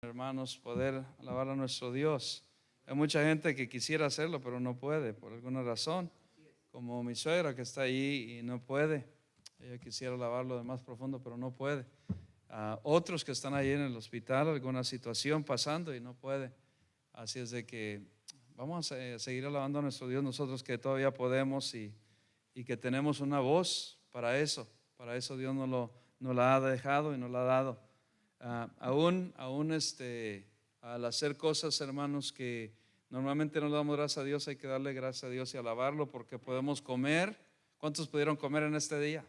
Hermanos, poder alabar a nuestro Dios. Hay mucha gente que quisiera hacerlo, pero no puede por alguna razón, como mi suegra que está ahí y no puede. Ella quisiera alabarlo de más profundo, pero no puede. Otros que están ahí en el hospital, alguna situación pasando y no puede. Así es de que vamos a seguir alabando a nuestro Dios, nosotros que todavía podemos y que tenemos una voz para eso. Para eso Dios nos la ha dejado y nos la ha dado. Aún al hacer cosas, hermanos, que normalmente no le damos gracias a Dios, hay que darle gracias a Dios y alabarlo porque podemos comer. ¿Cuántos pudieron comer en este día?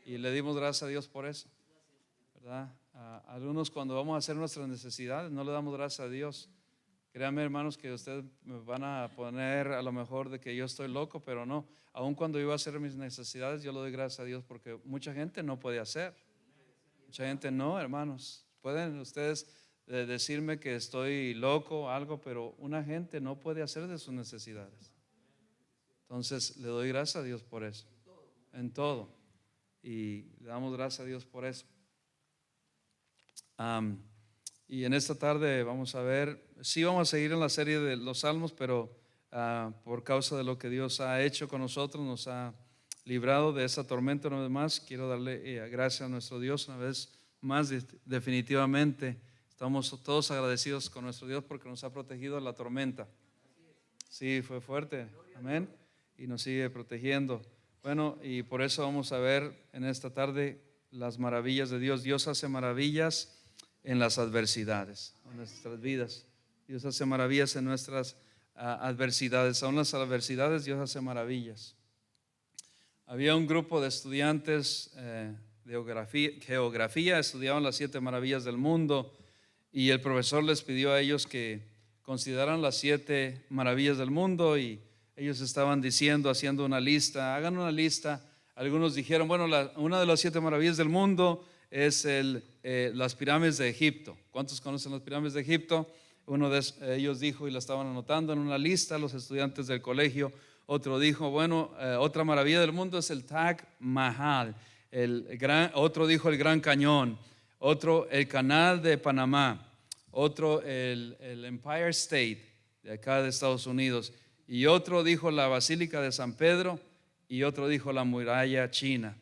Y le dimos gracias a Dios por eso, ¿verdad? Algunos cuando vamos a hacer nuestras necesidades no le damos gracias a Dios. Créanme, hermanos, que ustedes me van a poner a lo mejor de que yo estoy loco, pero no. Aún cuando yo voy a hacer mis necesidades, yo le doy gracias a Dios porque mucha gente no puede hacer. Mucha gente no, hermanos. Pueden ustedes decirme que estoy loco o algo, pero una gente no puede hacer de sus necesidades. Entonces le doy gracias a Dios por eso, en todo. Y le damos gracias a Dios por eso. Y en esta tarde vamos a ver, sí vamos a seguir en la serie de los Salmos, pero por causa de lo que Dios ha hecho con nosotros, nos ha librado de esa tormenta una vez más. Quiero darle gracias a nuestro Dios una vez más. Definitivamente estamos todos agradecidos con nuestro Dios porque nos ha protegido de la tormenta. Sí, fue fuerte, amén, y nos sigue protegiendo. Bueno, y por eso vamos a ver en esta tarde las maravillas de Dios. Dios hace maravillas en las adversidades, en nuestras vidas. Dios hace maravillas en nuestras adversidades. Aún las adversidades Dios hace maravillas. Había un grupo de estudiantes de geografía, estudiaban las 7 maravillas del mundo y el profesor les pidió a ellos que consideraran las 7 maravillas del mundo y ellos estaban diciendo, haciendo una lista, hagan una lista. Algunos dijeron, bueno, una de las 7 maravillas del mundo es las pirámides de Egipto. ¿Cuántos conocen las pirámides de Egipto? Uno de ellos dijo y la estaban anotando en una lista los estudiantes del colegio. Otro dijo, bueno, otra maravilla del mundo es el Taj Mahal. Otro dijo el Gran Cañón. Otro el Canal de Panamá. Otro el Empire State de acá de Estados Unidos. Y otro dijo la Basílica de San Pedro. Y otro dijo la muralla china.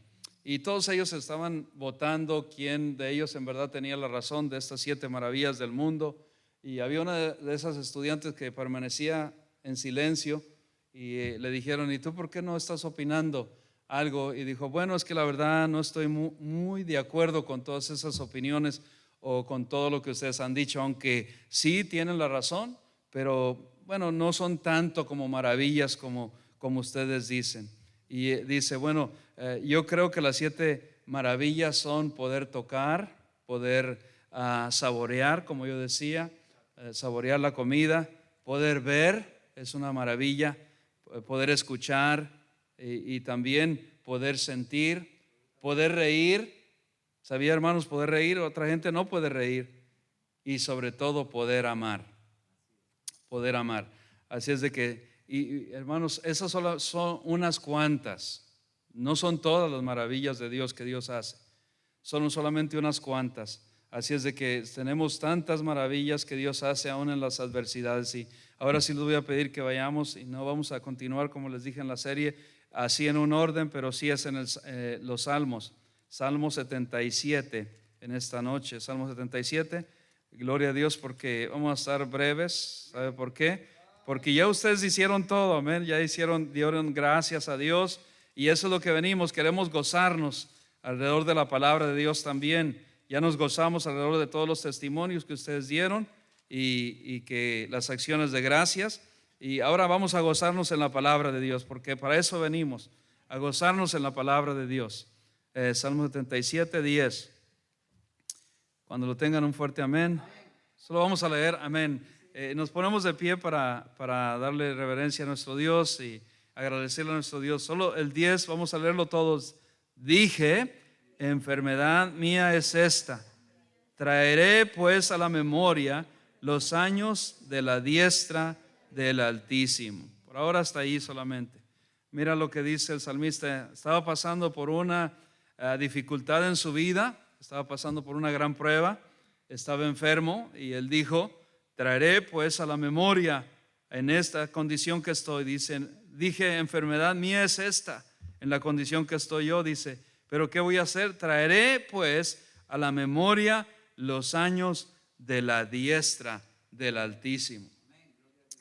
Y todos ellos estaban votando quién de ellos en verdad tenía la razón de estas 7 maravillas del mundo. Y había una de esas estudiantes que permanecía en silencio. Y le dijeron, ¿y tú por qué no estás opinando algo? Y dijo, bueno, es que la verdad no estoy muy de acuerdo con todas esas opiniones o con todo lo que ustedes han dicho, aunque sí tienen la razón, pero bueno, no son tanto como maravillas como ustedes dicen. Y dice, bueno, yo creo que las 7 maravillas son poder tocar, poder saborear, como yo decía, saborear la comida, poder ver, es una maravilla. Poder escuchar y también poder sentir, poder reír. ¿Sabía, hermanos? Poder reír, otra gente no puede reír. Y sobre todo poder amar. Poder amar. Así es de que, hermanos, esas son unas cuantas. No son todas las maravillas de Dios que Dios hace. Son solamente unas cuantas. Así es de que tenemos tantas maravillas que Dios hace aún en las adversidades. Y ahora sí les voy a pedir que vayamos y no vamos a continuar como les dije en la serie, así en un orden, pero sí es en los Salmos. Salmo 77 en esta noche, Salmo 77. Gloria a Dios porque vamos a estar breves. ¿Sabe por qué? Porque ya ustedes hicieron todo, amén. Ya dieron gracias a Dios y eso es lo que venimos. Queremos gozarnos alrededor de la palabra de Dios también. Ya nos gozamos alrededor de todos los testimonios que ustedes dieron y que las acciones de gracias. Y ahora vamos a gozarnos en la palabra de Dios, porque para eso venimos, a gozarnos en la palabra de Dios. Salmo 77, 10. Cuando lo tengan, un fuerte amén. Solo vamos a leer amén. Nos ponemos de pie para darle reverencia a nuestro Dios y agradecerle a nuestro Dios. Solo el 10, vamos a leerlo todos. Dije, enfermedad mía es esta. Traeré pues a la memoria los años de la diestra del Altísimo. Por ahora hasta ahí solamente. Mira lo que dice el salmista. Estaba pasando por una dificultad en su vida. Estaba pasando por una gran prueba. estaba enfermo y él dijo: traeré pues a la memoria en esta condición que estoy. Dije, enfermedad mía es esta, en la condición que estoy yo. Dice, pero ¿qué voy a hacer? Traeré pues a la memoria los años de la diestra del Altísimo.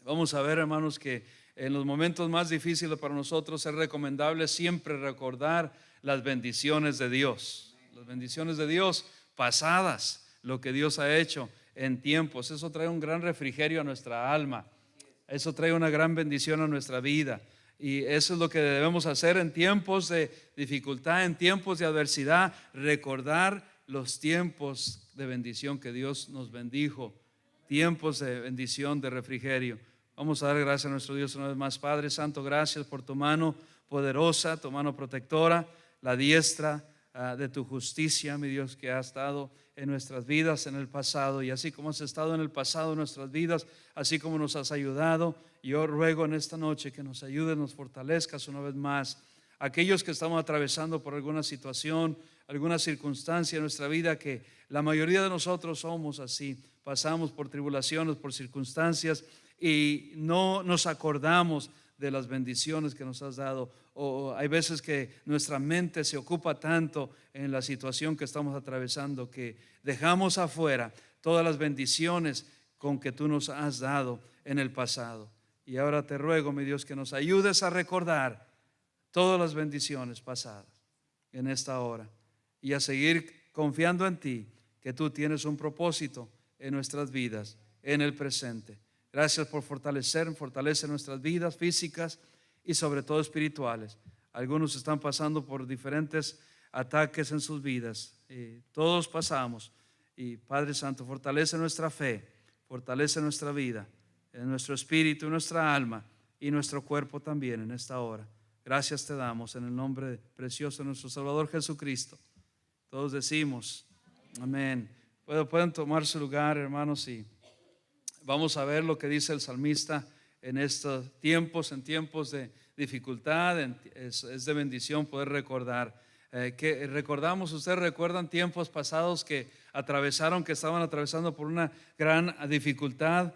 Vamos a ver, hermanos, que en los momentos más difíciles para nosotros es recomendable siempre recordar las bendiciones de Dios. Las bendiciones de Dios pasadas, lo que Dios ha hecho en tiempos. Eso trae un gran refrigerio a nuestra alma. Eso trae una gran bendición a nuestra vida. Y eso es lo que debemos hacer en tiempos de dificultad, en tiempos de adversidad. Recordar los tiempos de bendición que Dios nos bendijo. Tiempos de bendición, de refrigerio. Vamos a dar gracias a nuestro Dios una vez más. Padre Santo, gracias por tu mano poderosa, tu mano protectora, la diestra de tu justicia, mi Dios, que ha estado en nuestras vidas en el pasado. Y así como has estado en el pasado en nuestras vidas, así como nos has ayudado, yo ruego en esta noche que nos ayudes, nos fortalezcas una vez más. Aquellos que estamos atravesando por alguna situación, alguna circunstancia en nuestra vida, que la mayoría de nosotros somos así, pasamos por tribulaciones, por circunstancias, y no nos acordamos de las bendiciones que nos has dado. O hay veces que nuestra mente se ocupa tanto en la situación que estamos atravesando que dejamos afuera todas las bendiciones con que tú nos has dado en el pasado. Y ahora te ruego, mi Dios, que nos ayudes a recordar todas las bendiciones pasadas en esta hora y a seguir confiando en ti, que tú tienes un propósito en nuestras vidas, en el presente. Gracias por fortalecer nuestras vidas físicas y sobre todo espirituales. Algunos están pasando por diferentes ataques en sus vidas. Todos pasamos. Y Padre Santo, fortalece nuestra fe, fortalece nuestra vida, en nuestro espíritu, nuestra alma y nuestro cuerpo también en esta hora. Gracias te damos en el nombre precioso de nuestro Salvador Jesucristo. Todos decimos amén. Pueden tomar su lugar, hermanos, y vamos a ver lo que dice el salmista en estos tiempos, en tiempos de dificultad. Es de bendición poder recordar. Ustedes recuerdan tiempos pasados que estaban atravesando por una gran dificultad.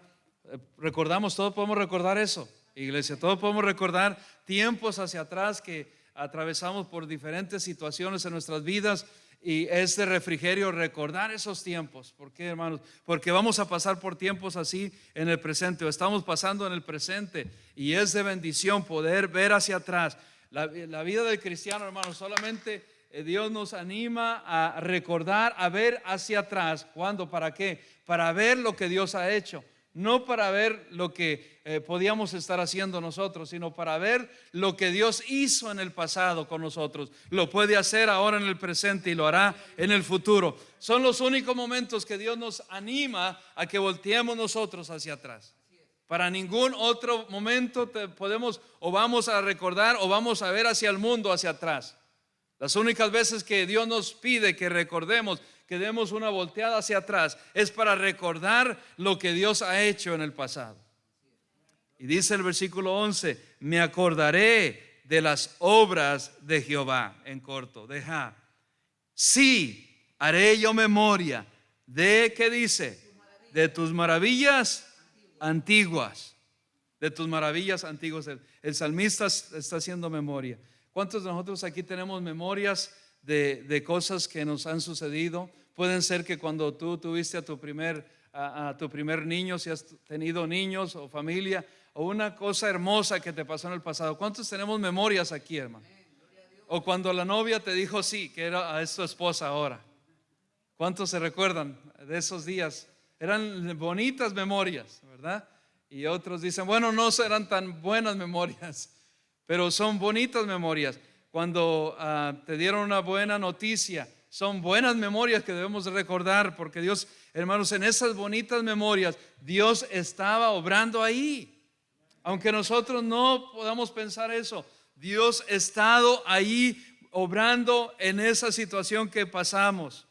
Recordamos, todos podemos recordar eso, iglesia, todos podemos recordar tiempos hacia atrás que atravesamos por diferentes situaciones en nuestras vidas. Y es de refrigerio recordar esos tiempos. ¿Por qué, hermanos? Porque vamos a pasar por tiempos así en el presente, o estamos pasando en el presente, y es de bendición poder ver hacia atrás. La vida del cristiano, hermanos, solamente Dios nos anima a recordar, a ver hacia atrás. ¿Cuándo? ¿Para qué? Para ver lo que Dios ha hecho. No para ver lo que podíamos estar haciendo nosotros, sino para ver lo que Dios hizo en el pasado con nosotros. Lo puede hacer ahora en el presente y lo hará en el futuro. Son los únicos momentos que Dios nos anima a que volteemos nosotros hacia atrás. Para ningún otro momento podemos o vamos a recordar o vamos a ver hacia el mundo hacia atrás. Las únicas veces que Dios nos pide que recordemos, que demos una volteada hacia atrás, es para recordar lo que Dios ha hecho en el pasado. Y dice el versículo 11: me acordaré de las obras de Jehová. En corto, deja. Sí, haré yo memoria de, ¿qué dice? De tus maravillas antiguas. De tus maravillas antiguas. El salmista está haciendo memoria. ¿Cuántos de nosotros aquí tenemos memorias de cosas que nos han sucedido? Pueden ser que cuando tú tuviste a tu primer niño, si has tenido niños o familia, o una cosa hermosa que te pasó en el pasado. ¿Cuántos tenemos memorias aquí, hermano? O cuando la novia te dijo sí, que es tu esposa ahora. ¿Cuántos se recuerdan de esos días? Eran bonitas memorias, ¿verdad? Y otros dicen, bueno, no eran tan buenas memorias, pero son bonitas memorias. Cuando te dieron una buena noticia, son buenas memorias que debemos recordar, porque Dios, hermanos, en esas bonitas memorias, Dios estaba obrando ahí. Aunque nosotros no podamos pensar eso, Dios ha estado ahí obrando en esa situación que pasamos.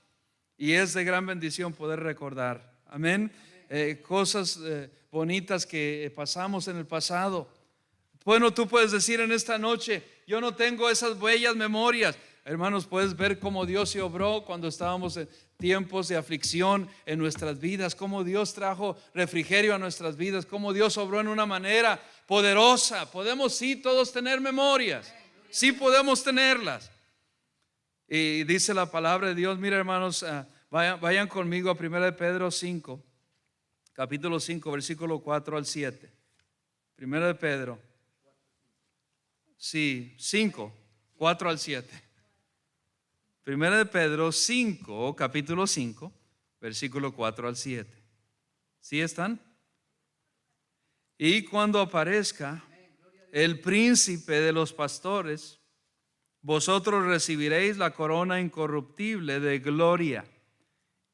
Y es de gran bendición poder recordar. Amén. Cosas bonitas que pasamos en el pasado. Bueno, tú puedes decir en esta noche, yo no tengo esas bellas memorias. hermanos, puedes ver cómo Dios se obró cuando estábamos en tiempos de aflicción en nuestras vidas, cómo Dios trajo refrigerio a nuestras vidas, cómo Dios obró en una manera poderosa. Podemos sí todos tener memorias, sí podemos tenerlas. Y dice la palabra de Dios, mira hermanos, vayan conmigo a 1 Pedro 5, capítulo 5, versículo 4 al 7. 1 Pedro, sí, 5, 4 al 7. 1 Pedro 5, capítulo 5, versículo 4 al 7. ¿Sí están? Y cuando aparezca el príncipe de los pastores, vosotros recibiréis la corona incorruptible de gloria.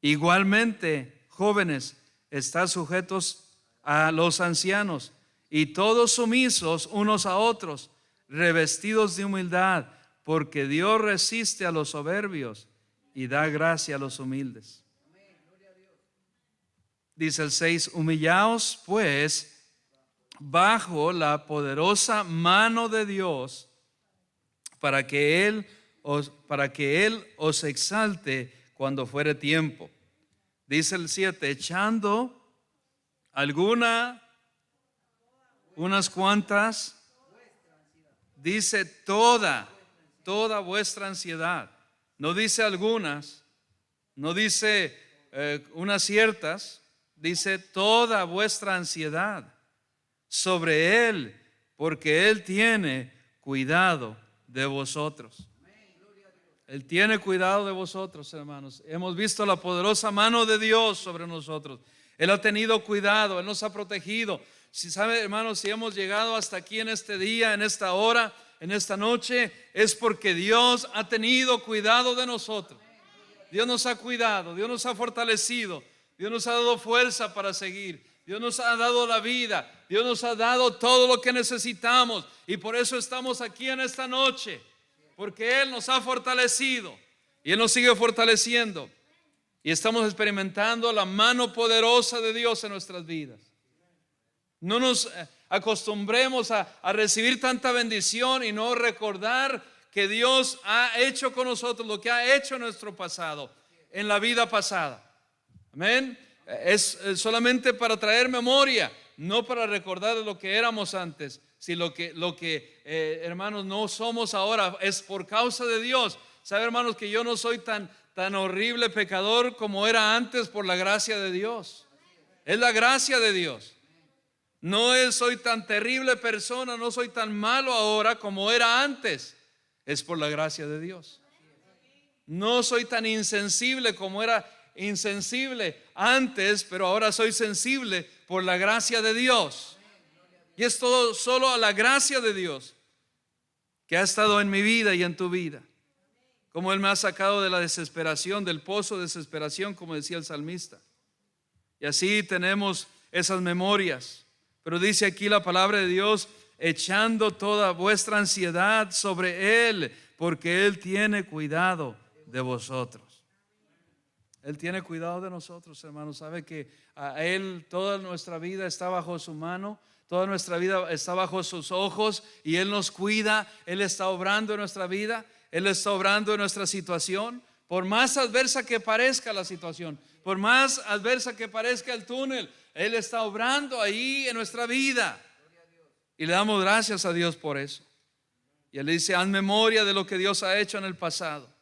Igualmente, jóvenes, estad sujetos a los ancianos y todos sumisos unos a otros, revestidos de humildad, porque Dios resiste a los soberbios y da gracia a los humildes. Dice el 6, humillaos pues bajo la poderosa mano de Dios, para que Él os exalte cuando fuere tiempo. Dice el 7, echando unas cuantas, dice toda vuestra ansiedad. No dice algunas, no dice unas ciertas, dice toda vuestra ansiedad sobre Él, porque Él tiene cuidado de vosotros. Él tiene cuidado de vosotros, hermanos. Hemos visto la poderosa mano de Dios sobre nosotros. Él ha tenido cuidado, Él nos ha protegido. Si sabe, hermanos, si hemos llegado hasta aquí en este día, en esta hora, en esta noche, es porque Dios ha tenido cuidado de nosotros. Dios nos ha cuidado, Dios nos ha fortalecido, Dios nos ha dado fuerza para seguir, Dios nos ha dado la vida, Dios nos ha dado todo lo que necesitamos, y por eso estamos aquí en esta noche, porque Él nos ha fortalecido y Él nos sigue fortaleciendo, y estamos experimentando la mano poderosa de Dios en nuestras vidas. No nos acostumbremos a recibir tanta bendición y no recordar que Dios ha hecho con nosotros lo que ha hecho en nuestro pasado, en la vida pasada. Amén. Es solamente para traer memoria, no para recordar lo que éramos antes. Si lo que hermanos, no somos ahora es por causa de Dios. Sabe, hermanos, que yo no soy tan horrible pecador como era antes por la gracia de Dios. Es la gracia de Dios. No soy tan terrible persona, no soy tan malo ahora como era antes. Es por la gracia de Dios. No soy tan insensible como era insensible antes, pero ahora soy sensible por la gracia de Dios. Y es todo solo a la gracia de Dios que ha estado en mi vida y en tu vida. Como Él me ha sacado de la desesperación, del pozo de desesperación, como decía el salmista. Y así tenemos esas memorias. Pero dice aquí la palabra de Dios, echando toda vuestra ansiedad sobre Él, porque Él tiene cuidado de vosotros. Él tiene cuidado de nosotros, hermanos. Sabe que a Él toda nuestra vida está bajo su mano, toda nuestra vida está bajo sus ojos, y Él nos cuida. Él está obrando en nuestra vida, Él está obrando en nuestra situación. Por más adversa que parezca la situación, por más adversa que parezca el túnel, Él está obrando ahí en nuestra vida. Y le damos gracias a Dios por eso. Y Él dice, haz memoria de lo que Dios ha hecho en el pasado.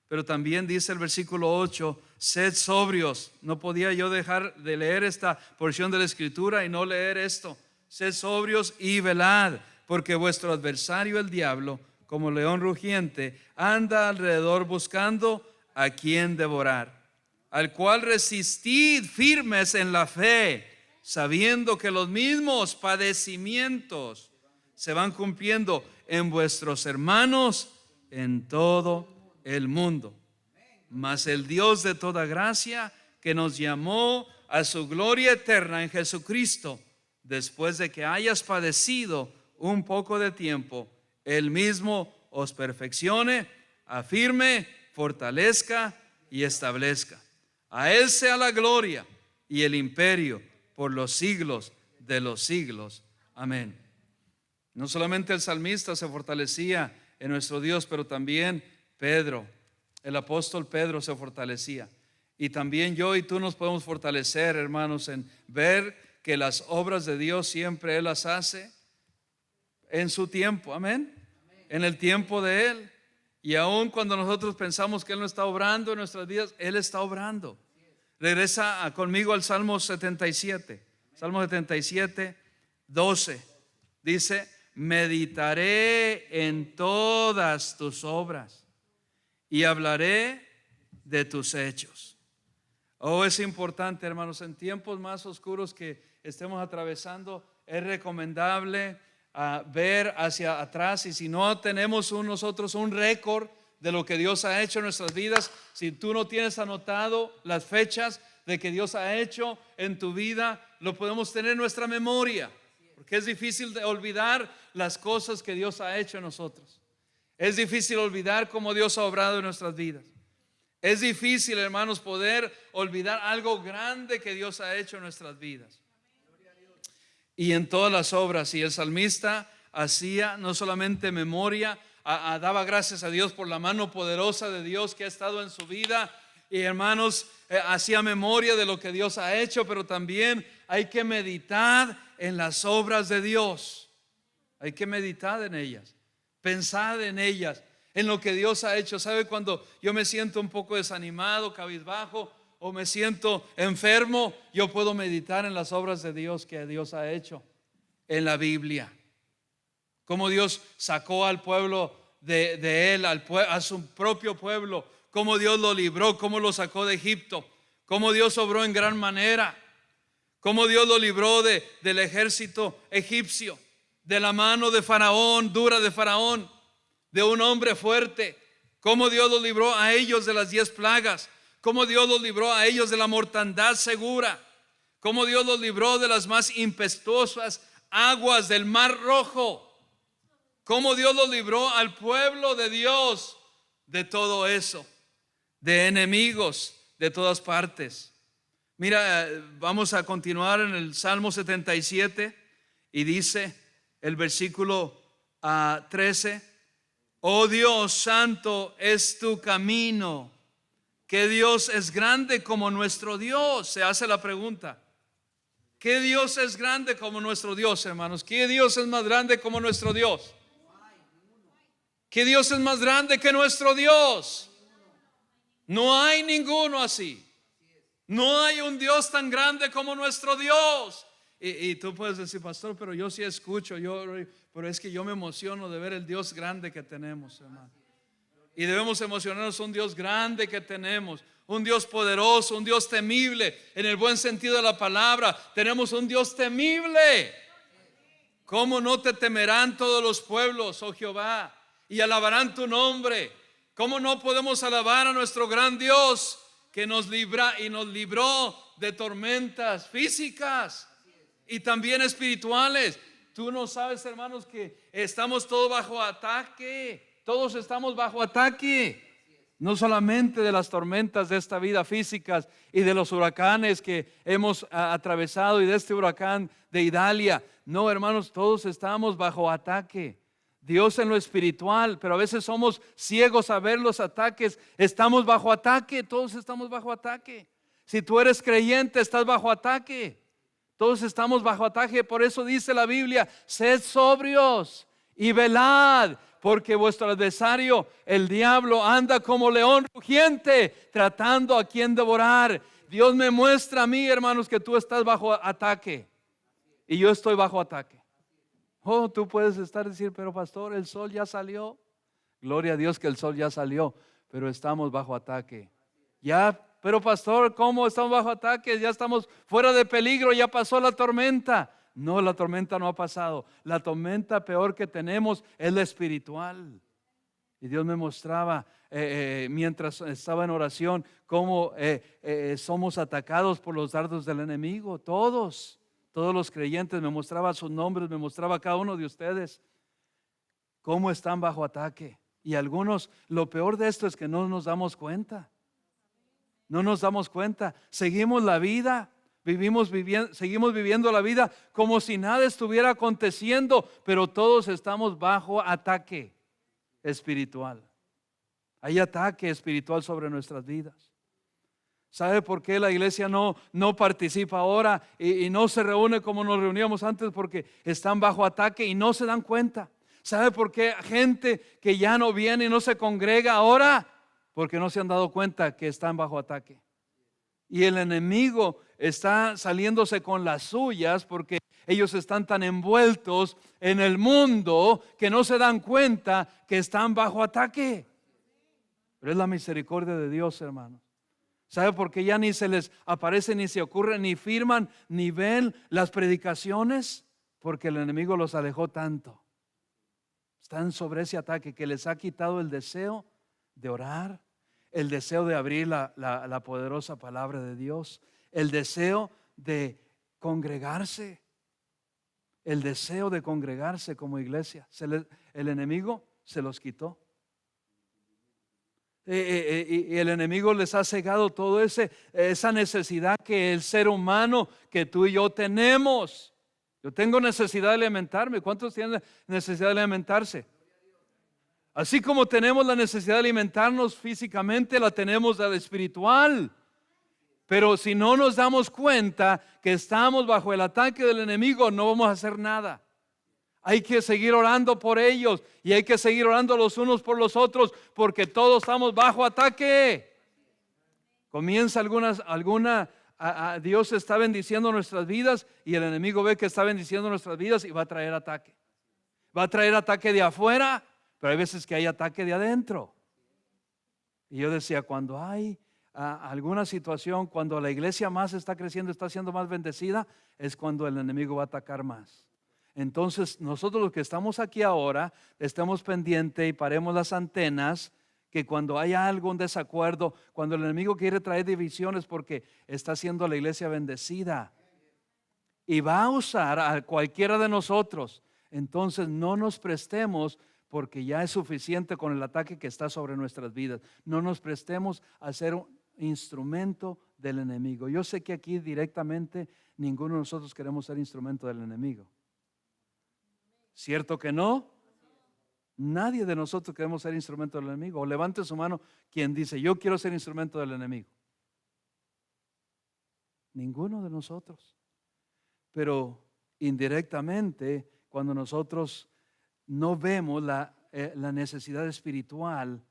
Pero también dice el versículo 8, sed sobrios. No podía yo dejar de leer esta porción de la Escritura y no leer esto. Sed sobrios y velad, porque vuestro adversario el diablo, como león rugiente, anda alrededor buscando a quien devorar, al cual resistid firmes en la fe, sabiendo que los mismos padecimientos se van cumpliendo en vuestros hermanos en todo el mundo. Mas el Dios de toda gracia, que nos llamó a su gloria eterna en Jesucristo, después de que hayas padecido un poco de tiempo, Él mismo os perfeccione, afirme, fortalezca y establezca. A Él sea la gloria y el imperio por los siglos de los siglos. Amén. No solamente el salmista se fortalecía en nuestro Dios, pero también Pedro, el apóstol Pedro se fortalecía. Y también yo y tú nos podemos fortalecer, hermanos, en ver que las obras de Dios siempre Él las hace en su tiempo, amén, en el tiempo de Él. Y aun cuando nosotros pensamos que Él no está obrando en nuestras vidas, Él está obrando. Regresa conmigo al Salmo 77. Salmo 77, 12. Dice: meditaré en todas tus obras y hablaré de tus hechos. Oh, es importante, hermanos, en tiempos más oscuros que estemos atravesando, es recomendable ver hacia atrás. Y si no tenemos nosotros un récord de lo que Dios ha hecho en nuestras vidas, si tú no tienes anotado las fechas de que Dios ha hecho en tu vida, lo podemos tener en nuestra memoria, porque es difícil de olvidar las cosas que Dios ha hecho en nosotros. Es difícil olvidar cómo Dios ha obrado en nuestras vidas. Es difícil, hermanos, poder olvidar algo grande que Dios ha hecho en nuestras vidas. Y en todas las obras, y el salmista hacía no solamente memoria, daba gracias a Dios por la mano poderosa de Dios que ha estado en su vida. Y hermanos, hacía memoria de lo que Dios ha hecho, pero también hay que meditar en las obras de Dios. Hay que meditar en ellas, pensar en ellas, en lo que Dios ha hecho. ¿Sabe? Cuando yo me siento un poco desanimado, cabizbajo, o me siento enfermo, yo puedo meditar en las obras de Dios que Dios ha hecho en la Biblia. Cómo Dios sacó al pueblo de él, a su propio pueblo. Cómo Dios lo libró, cómo lo sacó de Egipto. Cómo Dios obró en gran manera. Cómo Dios lo libró del ejército egipcio, de la mano de Faraón, dura de Faraón, de un hombre fuerte. Cómo Dios los libró a ellos de las 10 plagas. Cómo Dios los libró a ellos de la mortandad segura. Cómo Dios los libró de las más impetuosas aguas del Mar Rojo. Cómo Dios los libró al pueblo de Dios de todo eso, de enemigos de todas partes. Mira, vamos a continuar en el Salmo 77 y dice el versículo 13: oh Dios, santo es tu camino. ¿Qué Dios es grande como nuestro Dios? Se hace la pregunta. ¿Qué Dios es grande como nuestro Dios, hermanos? ¿Qué Dios es más grande como nuestro Dios? ¿Qué Dios es más grande que nuestro Dios? No hay ninguno así. No hay un Dios tan grande como nuestro Dios. Y tú puedes decir: pastor, pero yo sí escucho, pero es que yo me emociono de ver el Dios grande que tenemos, hermano. Y debemos emocionarnos, un Dios grande que tenemos, un Dios poderoso, un Dios temible, en el buen sentido de la palabra. Tenemos un Dios temible. ¿Cómo no te temerán todos los pueblos, oh Jehová, y alabarán tu nombre? ¿Cómo no podemos alabar a nuestro gran Dios que nos libra y nos libró de tormentas físicas y también espirituales? Tú no sabes, hermanos, que estamos todos bajo ataque. Todos estamos bajo ataque. No solamente de las tormentas de esta vida físicas y de los huracanes que hemos atravesado y de este huracán de Idalia. No, hermanos, todos estamos bajo ataque. Dios en lo espiritual, pero a veces somos ciegos a ver los ataques. Estamos bajo ataque, todos estamos bajo ataque. Si tú eres creyente, estás bajo ataque. Todos estamos bajo ataque. Por eso dice la Biblia: sed sobrios y velad, porque vuestro adversario, el diablo, anda como león rugiente, tratando a quien devorar. Dios me muestra a mí, hermanos, que tú estás bajo ataque y yo estoy bajo ataque. Oh, tú puedes decir: pero pastor, el sol ya salió. Gloria a Dios que el sol ya salió, pero estamos bajo ataque. Ya, pero pastor, ¿cómo estamos bajo ataque? Ya estamos fuera de peligro, ya pasó la tormenta. No, la tormenta no ha pasado. La tormenta peor que tenemos es la espiritual. Y Dios me mostraba mientras estaba en oración cómo somos atacados por los dardos del enemigo. Todos los creyentes. Me mostraba sus nombres, me mostraba a cada uno de ustedes cómo están bajo ataque. Y algunos, lo peor de esto es que no nos damos cuenta. No nos damos cuenta. Seguimos la vida. Seguimos viviendo la vida como si nada estuviera aconteciendo, pero todos estamos bajo ataque espiritual. Hay ataque espiritual sobre nuestras vidas. ¿Sabe por qué la iglesia no participa ahora y no se reúne como nos reuníamos antes? Porque están bajo ataque y no se dan cuenta. ¿Sabe por qué gente que ya no viene y no se congrega ahora? Porque no se han dado cuenta que están bajo ataque. Y el enemigo está saliéndose con las suyas porque ellos están tan envueltos en el mundo que no se dan cuenta que están bajo ataque. Pero es la misericordia de Dios, hermanos. ¿Sabe por qué ya ni se les aparece, ni se ocurre, ni firman, ni ven las predicaciones? Porque el enemigo los alejó tanto. Están sobre ese ataque que les ha quitado el deseo de orar, el deseo de abrir la poderosa palabra de Dios, el deseo de congregarse, el deseo de congregarse como iglesia. El enemigo se los quitó. Y el enemigo les ha cegado todo esa necesidad que el ser humano, que tú y yo tenemos. Yo tengo necesidad de alimentarme. ¿Cuántos tienen necesidad de alimentarse? Así como tenemos la necesidad de alimentarnos físicamente, la tenemos de la espiritual. Pero si no nos damos cuenta que estamos bajo el ataque del enemigo, no vamos a hacer nada. Hay que seguir orando por ellos y hay que seguir orando los unos por los otros porque todos estamos bajo ataque. Comienza Dios está bendiciendo nuestras vidas y el enemigo ve que está bendiciendo nuestras vidas y va a traer ataque. Va a traer ataque de afuera, pero hay veces que hay ataque de adentro. Y yo decía, cuando hay alguna situación, cuando la iglesia más está creciendo, está siendo más bendecida, es cuando el enemigo va a atacar más. Entonces nosotros los que estamos aquí ahora, estemos pendientes y paremos las antenas, que cuando haya algún desacuerdo, cuando el enemigo quiere traer divisiones porque está haciendo la iglesia bendecida y va a usar a cualquiera de nosotros, entonces no nos prestemos, porque ya es suficiente con el ataque que está sobre nuestras vidas. No nos prestemos a ser un instrumento del enemigo. Yo sé que aquí directamente ninguno de nosotros queremos ser instrumento del enemigo. ¿Cierto que no? Nadie de nosotros queremos ser instrumento del enemigo. O levante su mano quien dice, yo quiero ser instrumento del enemigo. Ninguno de nosotros. Pero indirectamente, cuando nosotros no vemos la necesidad espiritual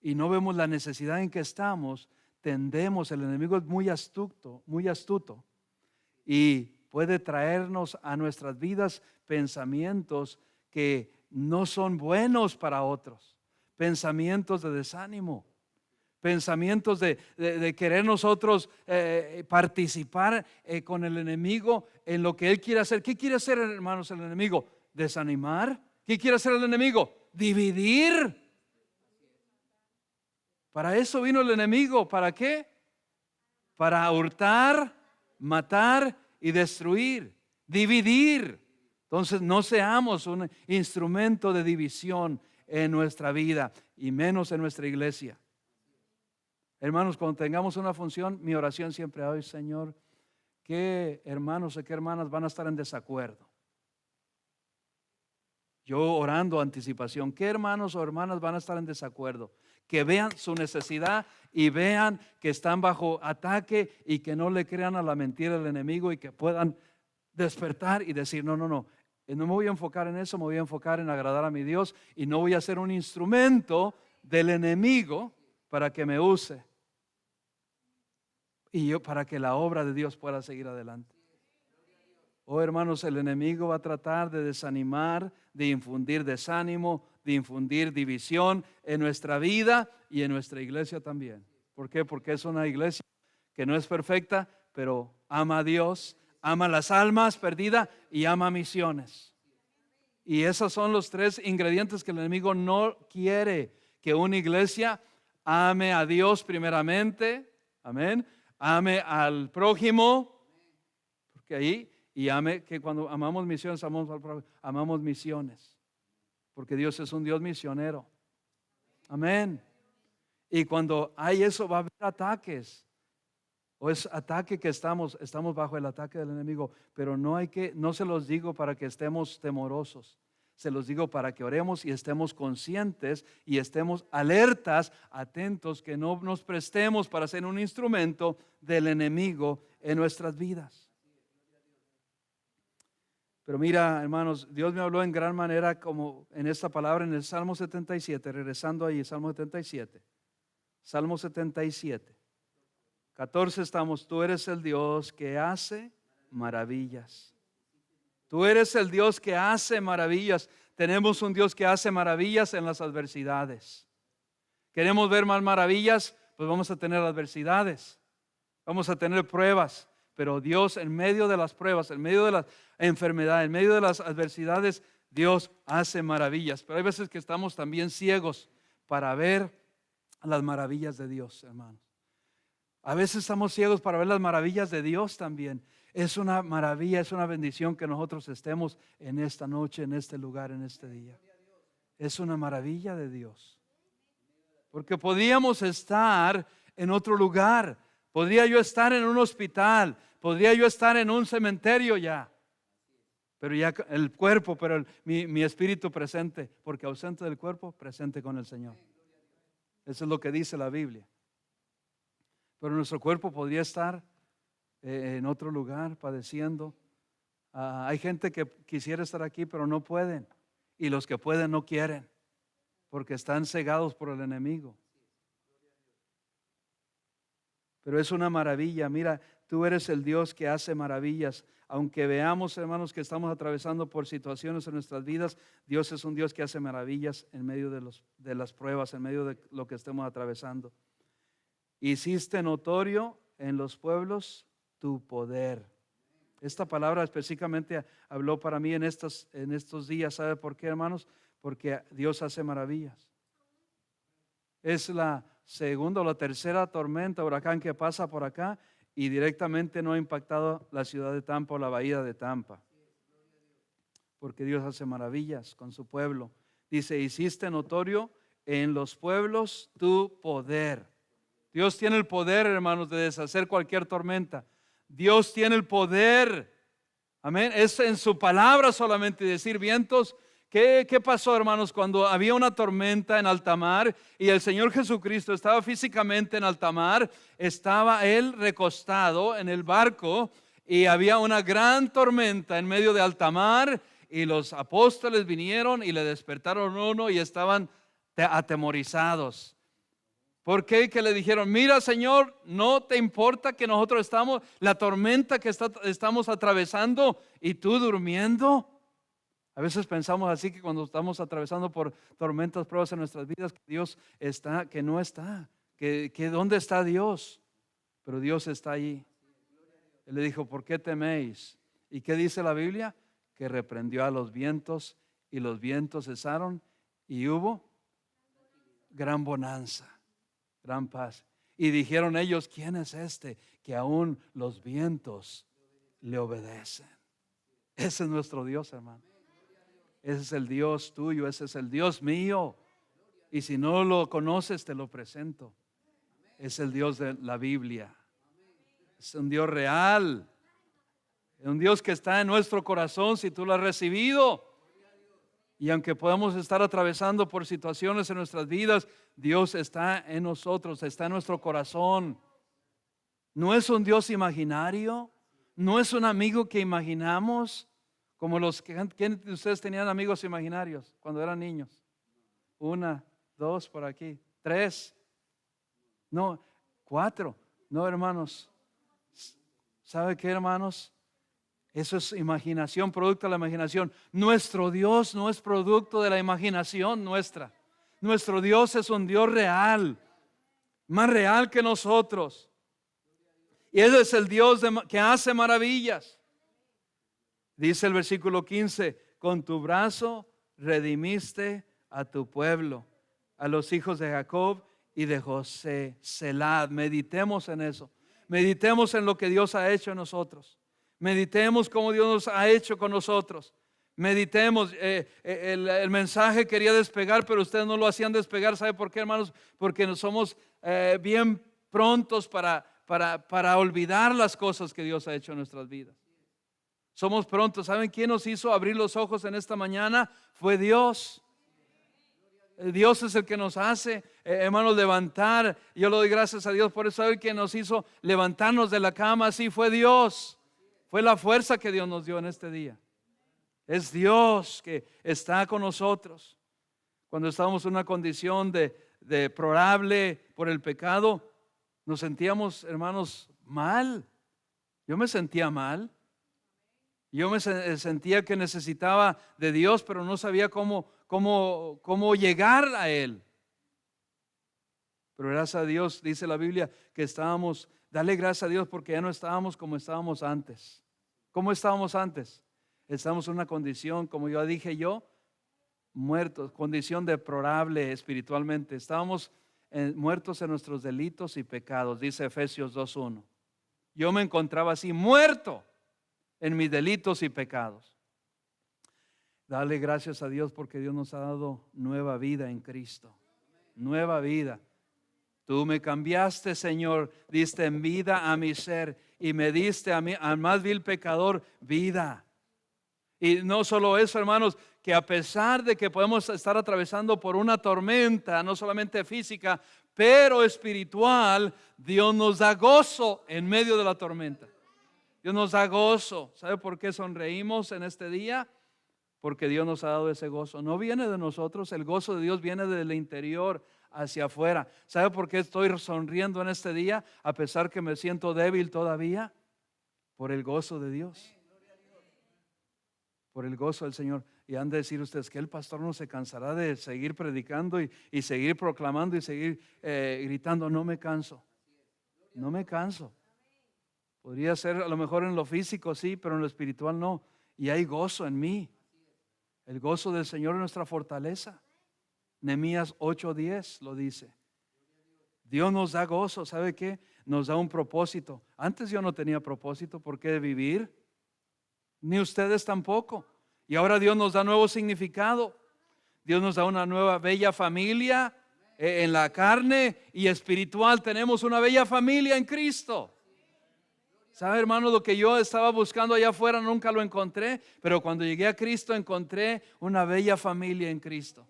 y no vemos la necesidad en que estamos, tendemos, el enemigo es muy astuto y puede traernos a nuestras vidas pensamientos que no son buenos para otros, pensamientos de desánimo, pensamientos de querer nosotros participar con el enemigo en lo que él quiere hacer. ¿Qué quiere hacer, hermanos, el enemigo? ¿Desanimar? ¿Qué quiere hacer el enemigo? Dividir. Para eso vino el enemigo. ¿Para qué? Para hurtar, matar y destruir. Dividir. Entonces no seamos un instrumento de división en nuestra vida y menos en nuestra iglesia. Hermanos, cuando tengamos una función, mi oración siempre es, Señor, ¿qué hermanos o qué hermanas van a estar en desacuerdo? Yo orando anticipación, ¿qué hermanos o hermanas van a estar en desacuerdo? Que vean su necesidad y vean que están bajo ataque y que no le crean a la mentira del enemigo y que puedan despertar y decir, no me voy a enfocar en eso, me voy a enfocar en agradar a mi Dios y no voy a ser un instrumento del enemigo para que me use y yo para que la obra de Dios pueda seguir adelante. Oh, hermanos, el enemigo va a tratar de desanimar, de infundir desánimo, de infundir división en nuestra vida y en nuestra iglesia también. ¿Por qué? Porque es una iglesia que no es perfecta, pero ama a Dios, ama las almas perdidas y ama misiones. Y esos son los tres ingredientes que el enemigo no quiere: que una iglesia ame a Dios primeramente, amén, ame al prójimo, porque ahí, y ame, que cuando amamos misiones, amamos misiones, porque Dios es un Dios misionero, amén. Y cuando hay eso, va a haber ataques. O es ataque que estamos bajo el ataque del enemigo, pero no se los digo para que estemos temorosos, Se los digo para que oremos y estemos conscientes y estemos alertas, atentos, que no nos prestemos para ser un instrumento del enemigo en nuestras vidas. Pero mira, hermanos, Dios me habló en gran manera como en esta palabra en el Salmo 77, regresando ahí, Salmo 77. Salmo 77, 14 estamos, tú eres el Dios que hace maravillas. Tú eres el Dios que hace maravillas. Tenemos un Dios que hace maravillas en las adversidades. ¿Queremos ver más maravillas? Pues vamos a tener adversidades. Vamos a tener pruebas. Pero Dios, en medio de las pruebas, en medio de las enfermedades, en medio de las adversidades, Dios hace maravillas. Pero hay veces que estamos también ciegos para ver las maravillas de Dios, hermanos. A veces estamos ciegos para ver las maravillas de Dios también. Es una maravilla, es una bendición que nosotros estemos en esta noche, en este lugar, en este día. Es una maravilla de Dios. Porque podríamos estar en otro lugar. Podría yo estar en un hospital. Podría yo estar en un cementerio ya. Pero ya el cuerpo, pero mi espíritu presente. Porque ausente del cuerpo, presente con el Señor. Eso es lo que dice la Biblia. Pero nuestro cuerpo podría estar en otro lugar padeciendo. Hay gente que quisiera estar aquí pero no pueden, y los que pueden no quieren porque están cegados por el enemigo. Pero es una maravilla. Mira, tú eres el Dios que hace maravillas. Aunque veamos, hermanos, que estamos atravesando por situaciones en nuestras vidas, Dios es un Dios que hace maravillas en medio de las pruebas, en medio de lo que estemos atravesando. Hiciste notorio en los pueblos tu poder. Esta palabra específicamente habló para mí en estos días. ¿Sabe por qué, hermanos? Porque Dios hace maravillas. Es la segunda o la tercera tormenta, huracán que pasa por acá y directamente no ha impactado la ciudad de Tampa o la bahía de Tampa. Porque Dios hace maravillas con su pueblo. Dice, hiciste notorio en los pueblos tu poder. Dios tiene el poder, hermanos, de deshacer cualquier tormenta. Dios tiene el poder. Amén. Es en su palabra solamente decir vientos. ¿Qué pasó, hermanos, cuando había una tormenta en alta mar y el Señor Jesucristo estaba físicamente en alta mar? Estaba Él recostado en el barco y había una gran tormenta en medio de alta mar y los apóstoles vinieron y le despertaron uno y estaban atemorizados. ¿Por qué? Que le dijeron, mira, Señor, ¿no te importa que nosotros estamos, la tormenta que estamos atravesando y tú durmiendo? A veces pensamos así, que cuando estamos atravesando por tormentas, pruebas en nuestras vidas, que Dios está, que no está, que ¿dónde está Dios? Pero Dios está allí. Él le dijo, ¿por qué teméis? ¿Y qué dice la Biblia? Que reprendió a los vientos y los vientos cesaron y hubo gran bonanza. Gran paz. Y dijeron ellos, ¿quién es este que aún los vientos le obedecen? Ese es nuestro Dios, hermano. Ese es el Dios tuyo, ese es el Dios mío. Y si no lo conoces, te lo presento. Es el Dios de la Biblia. Es un Dios real. Es un Dios que está en nuestro corazón si tú lo has recibido. Y aunque podamos estar atravesando por situaciones en nuestras vidas, Dios está en nosotros, está en nuestro corazón. No es un Dios imaginario, no es un amigo que imaginamos, como ¿quién de ustedes tenían amigos imaginarios cuando eran niños? 1, 2 por aquí, 3, no, 4, no, hermanos. ¿Sabe qué, hermanos? Eso es imaginación, producto de la imaginación. Nuestro Dios no es producto de la imaginación nuestra. Nuestro Dios es un Dios real, más real que nosotros. Y ese es el Dios que hace maravillas. Dice el versículo 15, con tu brazo redimiste a tu pueblo, a los hijos de Jacob y de José. Selah. Meditemos en eso. Meditemos en lo que Dios ha hecho en nosotros. Meditemos como Dios nos ha hecho con nosotros. Meditemos. El mensaje quería despegar, pero ustedes no lo hacían despegar. ¿Sabe por qué, hermanos? Porque no somos bien prontos para olvidar las cosas que Dios ha hecho en nuestras vidas. Somos prontos. ¿Saben quién nos hizo abrir los ojos en esta mañana? Fue Dios. Dios es el que nos hace, hermanos, levantar. Yo le doy gracias a Dios por eso. ¿Sabe quién nos hizo levantarnos de la cama? Sí, fue Dios. Fue la fuerza que Dios nos dio en este día. Es Dios que está con nosotros. Cuando estábamos en una condición de deplorable por el pecado, nos sentíamos, hermanos, mal. Yo me sentía mal. Yo me sentía que necesitaba de Dios, pero no sabía cómo llegar a Él. Pero gracias a Dios, dice la Biblia, que estábamos, dale gracias a Dios porque ya no estábamos como estábamos antes. ¿Cómo estábamos antes? Estábamos en una condición, como yo dije muertos, condición deplorable espiritualmente. Estábamos muertos en nuestros delitos y pecados, dice Efesios 2:1. Yo me encontraba así, muerto en mis delitos y pecados. Dale gracias a Dios porque Dios nos ha dado nueva vida en Cristo. Nueva vida. Tú me cambiaste, Señor, diste en vida a mi ser y me diste a mí, al más vil pecador, vida. Y no solo eso, hermanos, que a pesar de que podemos estar atravesando por una tormenta, no solamente física, pero espiritual, Dios nos da gozo en medio de la tormenta. Dios nos da gozo. ¿Sabe por qué sonreímos en este día? Porque Dios nos ha dado ese gozo. No viene de nosotros, el gozo de Dios viene del interior hacia afuera. ¿Sabe por qué estoy sonriendo en este día? A pesar que me siento débil todavía, por el gozo de Dios. Por el gozo del Señor. Y han de decir ustedes que el pastor no se cansará de seguir predicando y seguir proclamando y seguir gritando. No me canso. No me canso. Podría ser a lo mejor en lo físico, sí, pero en lo espiritual no. Y hay gozo en mí. El gozo del Señor es nuestra fortaleza. Nehemías 8:10 lo dice. Dios nos da gozo, ¿sabe qué? Nos da un propósito. Antes yo no tenía propósito, ¿por qué vivir? Ni ustedes tampoco. Y ahora Dios nos da nuevo significado. Dios nos da una nueva bella familia en la carne y espiritual. Tenemos una bella familia en Cristo. ¿Sabe, hermano? Lo que yo estaba buscando allá afuera nunca lo encontré, pero cuando llegué a Cristo encontré una bella familia en Cristo.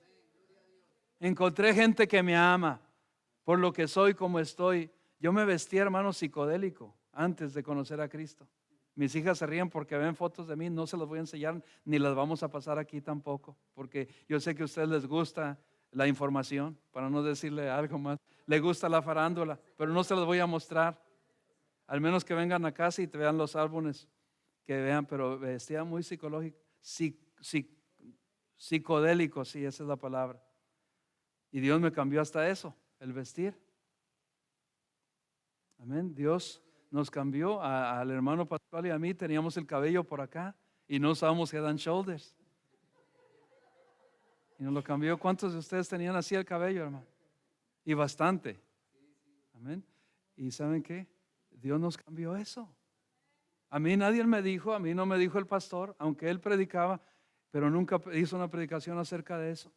Encontré gente que me ama por lo que soy, como estoy. Yo me vestía, hermano, psicodélico antes de conocer a Cristo. Mis hijas se ríen porque ven fotos de mí, no se las voy a enseñar ni las vamos a pasar aquí tampoco, porque yo sé que a ustedes les gusta la información, para no decirle algo más. Les gusta la farándula, pero no se las voy a mostrar. Al menos que vengan a casa y te vean los álbumes, que vean, pero vestía muy psicológico, psicodélico, sí, esa es la palabra. Y Dios me cambió hasta eso, el vestir. Amén. Dios nos cambió al hermano Pascual y a mí. Teníamos el cabello por acá y no usábamos head and shoulders. Y nos lo cambió. ¿Cuántos de ustedes tenían así el cabello, hermano? Y bastante. Amén. ¿Y saben qué? Dios nos cambió eso. A mí nadie me dijo, a mí no me dijo el pastor, aunque él predicaba, pero nunca hizo una predicación acerca de eso.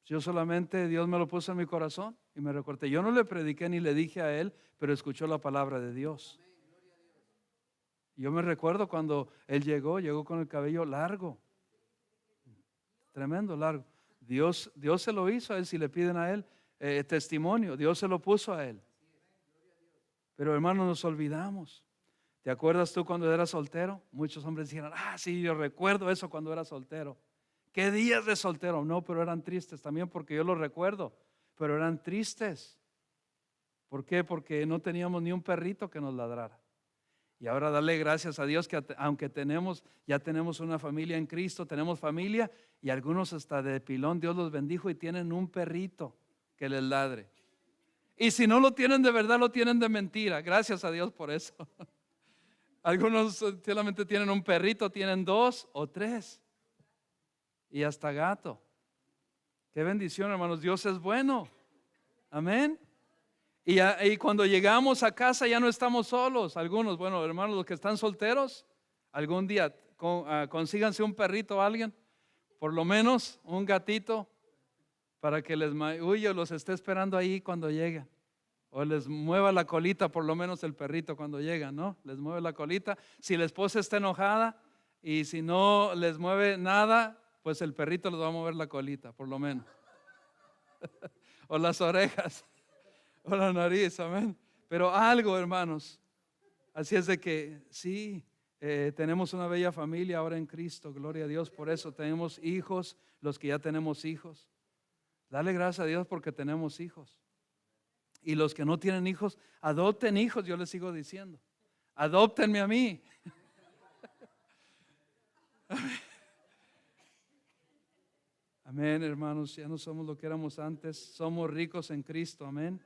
Yo solamente, Dios me lo puso en mi corazón y me recorté. Yo no le prediqué ni le dije a él, pero escuchó la palabra de Dios. Yo me recuerdo cuando él llegó con el cabello largo, tremendo largo. Dios se lo hizo a él. Si le piden a él testimonio, Dios se lo puso a él. Pero hermanos, nos olvidamos. ¿Te acuerdas tú cuando eras soltero? Muchos hombres dijeron, sí, yo recuerdo eso cuando era soltero. ¿Qué días de soltero? No, pero eran tristes también, porque yo lo recuerdo, pero eran tristes. ¿Por qué? Porque no teníamos ni un perrito que nos ladrara. Y ahora darle gracias a Dios que aunque ya tenemos una familia en Cristo, tenemos familia y algunos hasta de pilón, Dios los bendijo y tienen un perrito que les ladre. Y si no lo tienen de verdad, lo tienen de mentira. Gracias a Dios por eso. Algunos solamente tienen un perrito, tienen 2 o 3. Y hasta gato. Qué bendición, hermanos. Dios es bueno. Amén. Y cuando llegamos a casa ya no estamos solos. Algunos, bueno, hermanos, los que están solteros, algún día consíganse un perrito o alguien, por lo menos un gatito, para que los esté esperando ahí cuando lleguen. O les mueva la colita, por lo menos el perrito cuando llega, ¿no? Les mueve la colita. Si la esposa está enojada y si no les mueve nada, pues el perrito les va a mover la colita, por lo menos. O las orejas, o la nariz, amén. Pero algo, hermanos. Así es de que sí, tenemos una bella familia ahora en Cristo, gloria a Dios. Por eso tenemos hijos, los que ya tenemos hijos. Dale gracias a Dios porque tenemos hijos. Y los que no tienen hijos, adopten hijos, yo les sigo diciendo. Adóptenme a mí. Amén, hermanos, ya no somos lo que éramos antes, somos ricos en Cristo, amén.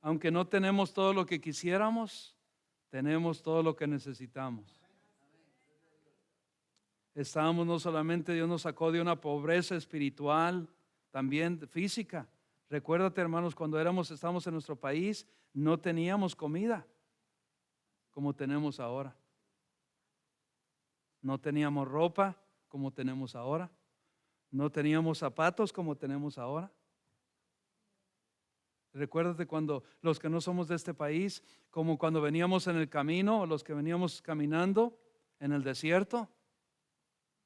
Aunque no tenemos todo lo que quisiéramos, tenemos todo lo que necesitamos. Estábamos no solamente, Dios nos sacó de una pobreza espiritual, también física. Recuérdate, hermanos, cuando estábamos en nuestro país, no teníamos comida como tenemos ahora. No teníamos ropa como tenemos ahora. No teníamos zapatos como tenemos ahora. Recuérdate cuando los que no somos de este país, como cuando veníamos en el camino, o los que veníamos caminando en el desierto,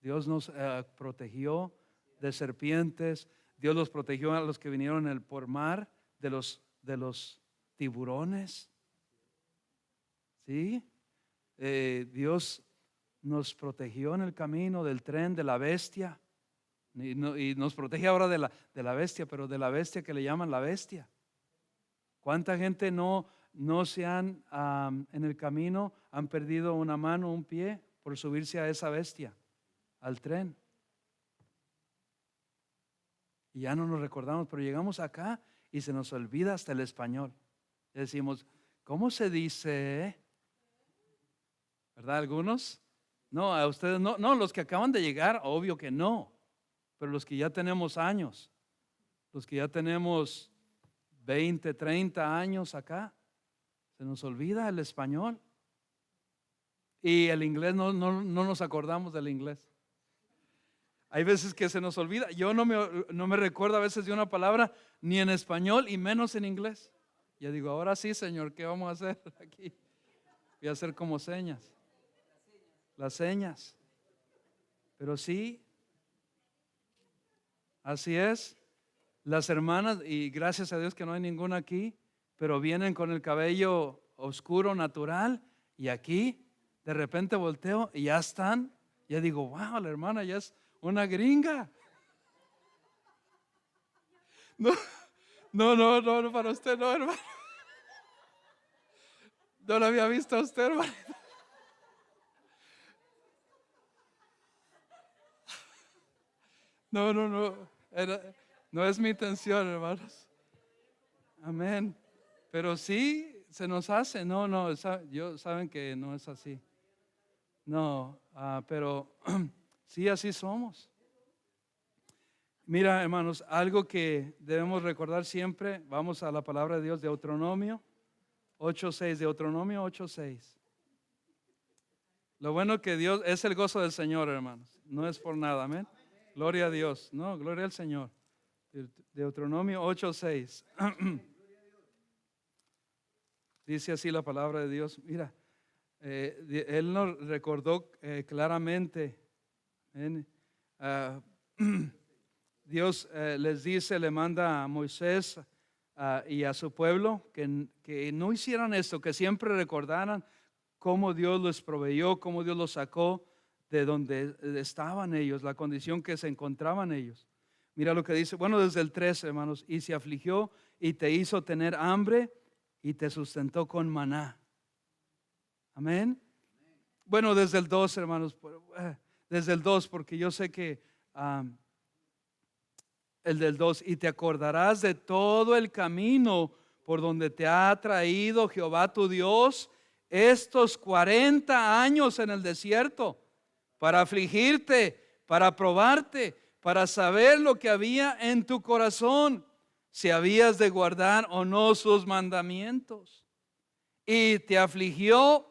Dios nos protegió de serpientes. Dios los protegió a los que vinieron por mar de los tiburones. ¿Sí? Dios nos protegió en el camino del tren, de la bestia. Y nos protege ahora de la bestia, pero de la bestia que le llaman la bestia. ¿Cuánta gente no se han, en el camino, han perdido una mano, un pie por subirse a esa bestia, al tren? Y ya no nos recordamos, pero llegamos acá y se nos olvida hasta el español. Decimos, ¿cómo se dice? ¿Verdad? Algunos. No, a ustedes no, los que acaban de llegar, obvio que no. Pero los que ya tenemos años, los que ya tenemos 20, 30 años acá, se nos olvida el español. Y el inglés, no nos acordamos del inglés. Hay veces que se nos olvida. Yo no me recuerdo a veces de una palabra ni en español y menos en inglés. Yo digo, ahora sí, Señor, ¿qué vamos a hacer aquí? Voy a hacer como señas. Las señas. Pero sí, así es. Las hermanas, y gracias a Dios que no hay ninguna aquí, pero vienen con el cabello oscuro, natural, y aquí de repente volteo y ya están. Ya digo, wow, la hermana ya es una gringa. No, para usted no, hermano. No lo había visto a usted, hermano. No es mi intención, hermanos. Amén. Pero sí, se nos hace. Saben que no es así. No, pero sí, así somos. Mira, hermanos, algo que debemos recordar siempre, vamos a la palabra de Dios, Deuteronomio 8:6, Deuteronomio 8:6. Lo bueno que Dios es el gozo del Señor, hermanos, no es por nada, amén. Gloria a Dios, no, gloria al Señor. Deuteronomio 8:6. Dice así la palabra de Dios. Mira, Él nos recordó claramente. Dios les dice, le manda a Moisés y a su pueblo que no hicieran esto, que siempre recordaran cómo Dios los proveyó, cómo Dios los sacó de donde estaban ellos, la condición que se encontraban ellos. Mira lo que dice, bueno, desde el 13, hermanos, y se afligió y te hizo tener hambre y te sustentó con maná. Amén. Bueno, desde el 2, hermanos, desde el 2, porque yo sé que el del 2, y te acordarás de todo el camino por donde te ha traído Jehová tu Dios estos 40 años en el desierto, para afligirte, para probarte, para saber lo que había en tu corazón, si habías de guardar o no sus mandamientos. Y te afligió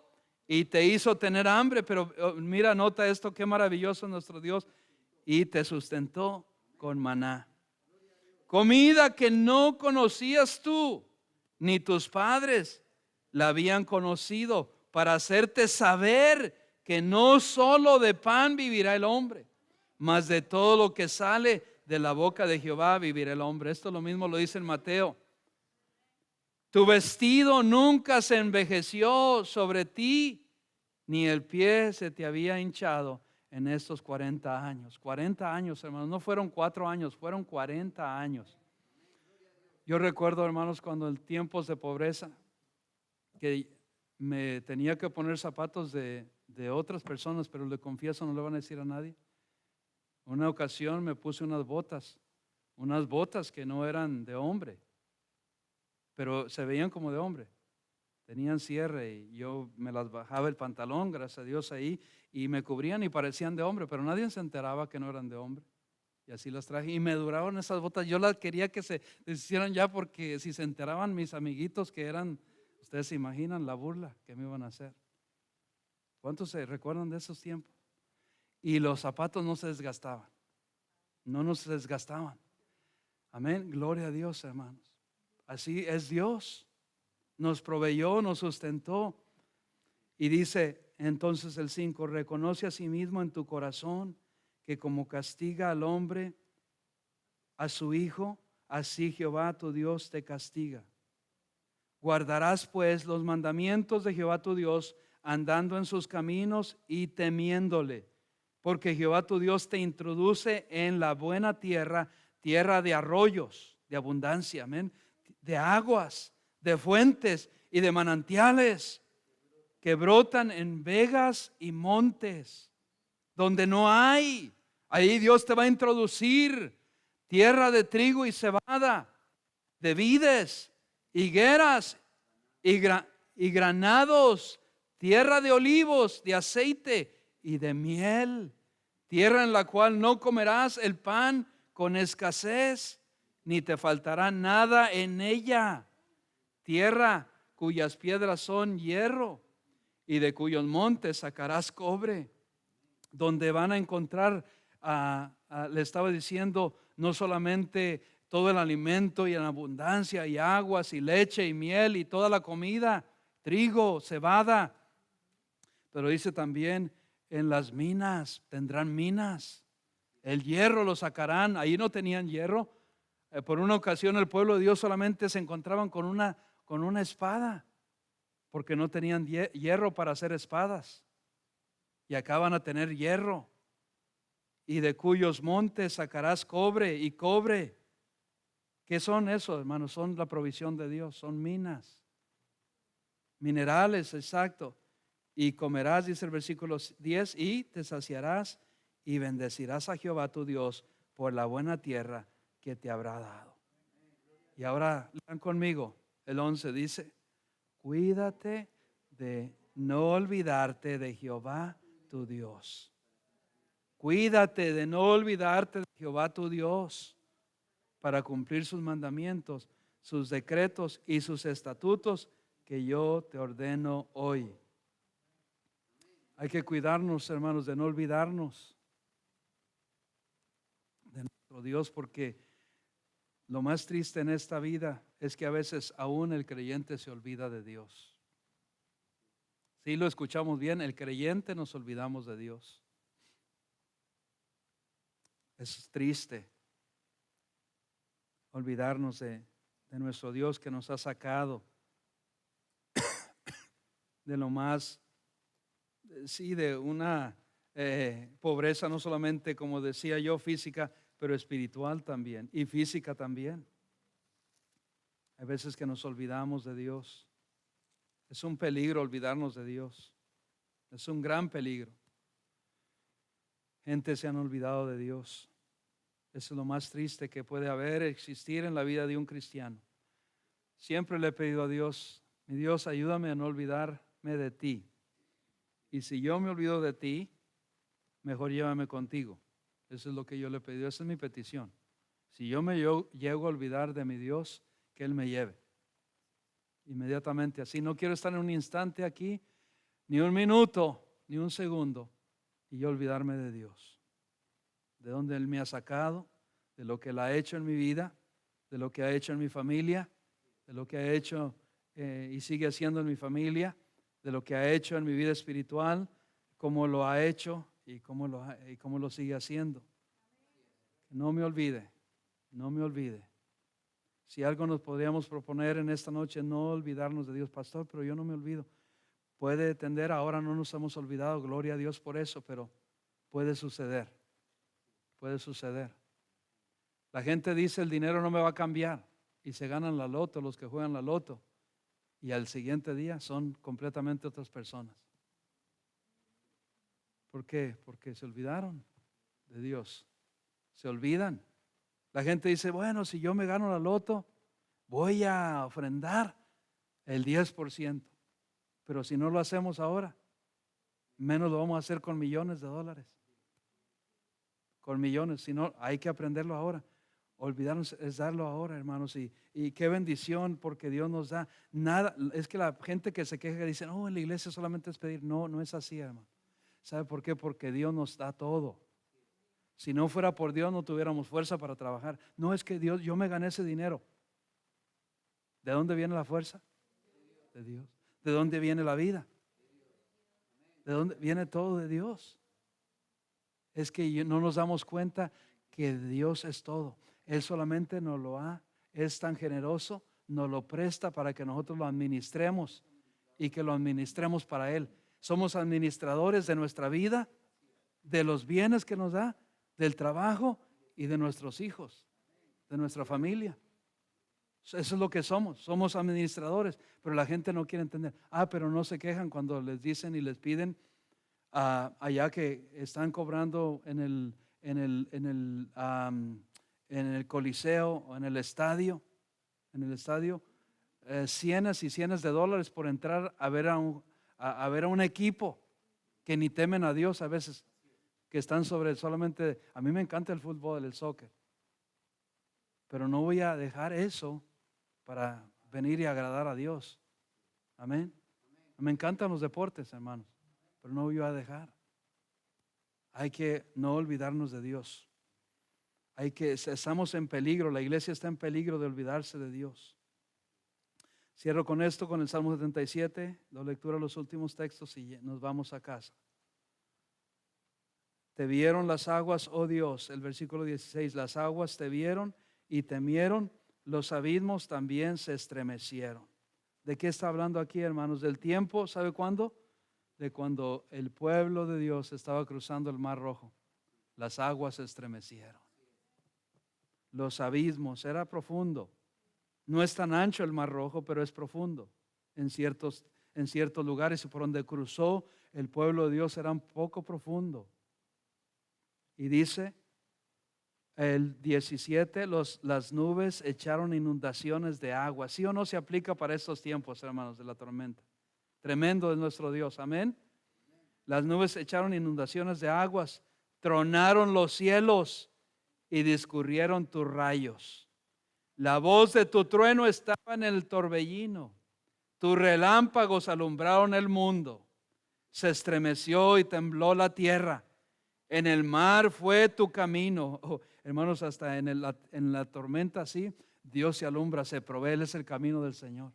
y te hizo tener hambre, pero mira, nota esto, qué maravilloso nuestro Dios, y te sustentó con maná, comida que no conocías tú, ni tus padres la habían conocido, para hacerte saber que no solo de pan vivirá el hombre, mas de todo lo que sale de la boca de Jehová vivirá el hombre. Esto lo mismo lo dice en Mateo. Tu vestido nunca se envejeció sobre ti, ni el pie se te había hinchado en estos 40 años. 40 años, hermanos, no fueron 4 años, fueron 40 años. Yo recuerdo, hermanos, cuando en tiempos de pobreza, que me tenía que poner zapatos de otras personas, pero le confieso, no le van a decir a nadie. Una ocasión me puse unas botas que no eran de hombre, pero se veían como de hombre. Tenían cierre y yo me las bajaba el pantalón, gracias a Dios ahí, y me cubrían y parecían de hombre, pero nadie se enteraba que no eran de hombre. Y así las traje y me duraron esas botas. Yo las quería que se deshicieran ya, porque si se enteraban mis amiguitos que eran, ustedes se imaginan la burla que me iban a hacer. ¿Cuántos se recuerdan de esos tiempos? Y los zapatos no se desgastaban, no nos desgastaban. Amén, gloria a Dios, hermanos. Así es Dios. Nos proveyó, nos sustentó. Y dice entonces el 5, reconoce a sí mismo en tu corazón que como castiga al hombre a su hijo, así Jehová tu Dios te castiga. Guardarás pues los mandamientos de Jehová tu Dios, andando en sus caminos y temiéndole, porque Jehová tu Dios te introduce en la buena tierra, tierra de arroyos, de abundancia, amén, de aguas, de fuentes y de manantiales que brotan en vegas y montes, donde no hay. Ahí Dios te va a introducir tierra de trigo y cebada, de vides, higueras y granados, tierra de olivos, de aceite y de miel, tierra en la cual no comerás el pan con escasez, ni te faltará nada en ella, tierra cuyas piedras son hierro y de cuyos montes sacarás cobre, donde van a encontrar, le estaba diciendo, no solamente todo el alimento y en abundancia y aguas y leche y miel y toda la comida, trigo, cebada, pero dice también en las minas, tendrán minas, el hierro lo sacarán. Ahí no tenían hierro. Por una ocasión el pueblo de Dios solamente se encontraban con una espada, porque no tenían hierro para hacer espadas, y acá van a tener hierro. Y de cuyos montes sacarás cobre y cobre. ¿Qué son esos, hermanos? Son la provisión de Dios, son minas, minerales, exacto. Y comerás, dice el versículo 10, y te saciarás y bendecirás a Jehová tu Dios por la buena tierra que te habrá dado. Y ahora lean conmigo, el 11 dice, cuídate de no olvidarte de Jehová tu Dios. Cuídate de no olvidarte de Jehová tu Dios, para cumplir sus mandamientos, sus decretos y sus estatutos que yo te ordeno hoy. Hay que cuidarnos, hermanos, de no olvidarnos de nuestro Dios, porque lo más triste en esta vida es que a veces aún el creyente se olvida de Dios. Si lo escuchamos bien, el creyente nos olvidamos de Dios. Es triste olvidarnos de nuestro Dios, que nos ha sacado de lo más, sí, de una pobreza, no solamente, como decía yo, física, pero espiritual también, y física también. Hay veces que nos olvidamos de Dios. Es un peligro olvidarnos de Dios. Es un gran peligro. Gente se han olvidado de Dios. Eso es lo más triste que puede existir en la vida de un cristiano. Siempre le he pedido a Dios, mi Dios, ayúdame a no olvidarme de ti. Y si yo me olvido de ti, mejor llévame contigo. Eso es lo que yo le he pedido, esa es mi petición. Si yo llego a olvidar de mi Dios, que Él me lleve inmediatamente. Así no quiero estar en un instante aquí, ni un minuto, ni un segundo, y yo olvidarme de Dios, de donde Él me ha sacado, de lo que Él ha hecho en mi vida, de lo que ha hecho en mi familia, de lo que ha hecho y sigue haciendo en mi familia, de lo que ha hecho en mi vida espiritual, cómo lo ha hecho y cómo lo sigue haciendo. No me olvide, no me olvide. Si algo nos podríamos proponer en esta noche, no olvidarnos de Dios, pastor, pero yo no me olvido. Puede tender, ahora no nos hemos olvidado, gloria a Dios por eso, pero puede suceder, puede suceder. La gente dice, el dinero no me va a cambiar, y se ganan la loto, los que juegan la loto, y al siguiente día son completamente otras personas. ¿Por qué? Porque se olvidaron de Dios, se olvidan. La gente dice, bueno, si yo me gano la loto, voy a ofrendar el 10%. Pero si no lo hacemos ahora, menos lo vamos a hacer con millones de dólares. Con millones, si no, hay que aprenderlo ahora. Olvidarnos es darlo ahora, hermanos. Y qué bendición, porque Dios nos da nada. Es que la gente que se queja dice, no, en la iglesia solamente es pedir. No, no es así, hermano. ¿Sabe por qué? Porque Dios nos da todo. Si no fuera por Dios, no tuviéramos fuerza para trabajar. No es que Dios, yo me gané ese dinero. ¿De dónde viene la fuerza? De Dios. ¿De dónde viene la vida? ¿De dónde viene todo? De Dios. Es que no nos damos cuenta que Dios es todo. Él solamente nos lo ha, es tan generoso, nos lo presta para que nosotros lo administremos y que lo administremos para Él. Somos administradores de nuestra vida, de los bienes que nos da, del trabajo y de nuestros hijos, de nuestra familia. Eso es lo que somos administradores, pero la gente no quiere entender. Pero no se quejan cuando les dicen y les piden allá que están cobrando en el Coliseo o en el estadio, cienes y cienes de dólares por entrar a ver a un equipo que ni temen a Dios a veces, que están sobre solamente. A mí me encanta el fútbol, el soccer, pero no voy a dejar eso para venir y agradar a Dios. Amén. Me encantan los deportes, hermanos, pero no voy a dejar. Hay que no olvidarnos de Dios. Estamos en peligro, la iglesia está en peligro de olvidarse de Dios. Cierro con esto, con el Salmo 77, la lectura de los últimos textos y nos vamos a casa. Te vieron las aguas, oh Dios, el versículo 16, las aguas te vieron y temieron, los abismos también se estremecieron. ¿De qué está hablando aquí, hermanos? Del tiempo, ¿sabe cuándo? De cuando el pueblo de Dios estaba cruzando el Mar Rojo. Las aguas se estremecieron. Los abismos, era profundo. No es tan ancho el Mar Rojo, pero es profundo en ciertos lugares, y por donde cruzó el pueblo de Dios era un poco profundo. Y dice el 17, las nubes echaron inundaciones de agua. ¿Sí o no se aplica para estos tiempos, hermanos, de la tormenta? Tremendo es nuestro Dios, amén. Las nubes echaron inundaciones de aguas, tronaron los cielos y discurrieron tus rayos. La voz de tu trueno estaba en el torbellino, tus relámpagos alumbraron el mundo. Se estremeció y tembló la tierra. En el mar fue tu camino. Hermanos, hasta en la tormenta así, Dios se alumbra, se provee, Él es el camino del Señor.